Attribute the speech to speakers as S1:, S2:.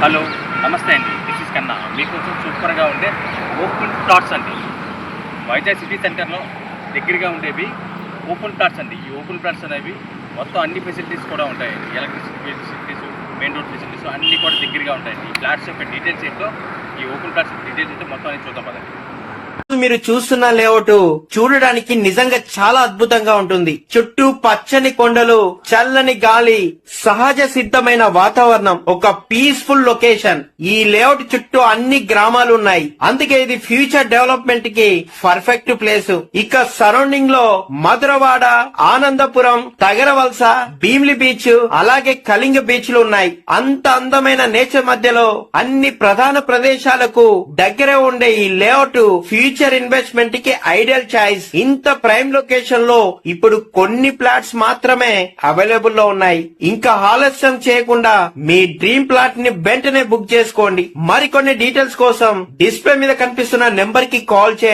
S1: Hello, నమస్తే అండి. This is కన్నా. మీకోసం సూపర్గా ఉండే ఓపెన్ ప్లాట్స్ అండి. వైజాగ్ సిటీ సెంటర్లో దగ్గరగా ఉండేవి ఓపెన్ ప్లాట్స్ అండి. ఈ ఓపెన్ ప్లాట్స్ అనేవి మొత్తం అన్ని ఫెసిలిటీస్ కూడా ఉంటాయండి. Electricity facilities, main road facilities అన్నీ కూడా దగ్గరగా ఉంటాయండి. ఈ ఫ్లాట్స్ యొక్క డీటెయిల్స్ ఏంటో, ఈ ఓపెన్ ప్లాట్స్ డీటెయిల్స్ ఏంటో మొత్తం అనేది చూద్దాం పదండి.
S2: మీరు చూస్తున్న లేఅవుట్ చూడడానికి నిజంగా చాలా అద్భుతంగా ఉంటుంది. చుట్టూ పచ్చని కొండలు, చల్లని గాలి, సహజ సిద్ధమైన వాతావరణం, ఒక పీస్ఫుల్ లొకేషన్. ఈ లేఅవుట్ చుట్టూ అన్ని గ్రామాలు ఉన్నాయి. అందుకే ఇది ఫ్యూచర్ డెవలప్మెంట్ కి పర్ఫెక్ట్ ప్లేస్. ఇక సరౌండింగ్ లో మధురవాడ, ఆనందపురం, తగరవలస, భీమిలి బీచ్, అలాగే కళింగ బీచ్లు ఉన్నాయి. అంత అందమైన నేచర్ మధ్యలో అన్ని ప్రధాన ప్రదేశాలకు దగ్గర ఉండే ఈ లేఅవుట్ ఫ్యూచర్ ఇన్వెస్ట్మెంట్ కి ఐడియల్ చాయిస్. ఇంత ప్రైమ్ లొకేషన్ లో ఇప్పుడు కొన్ని ప్లాట్స్ మాత్రమే అవైలబుల్ లో ఉన్నాయి. ఇంకా ఆలస్యం చేయకుండా మీ డ్రీమ్ ప్లాట్ ని వెంటనే బుక్ చేసుకోండి. మరికొన్ని డీటెయిల్స్ కోసం డిస్ప్లే మీద కనిపిస్తున్న నెంబర్ కి కాల్ చేయండి.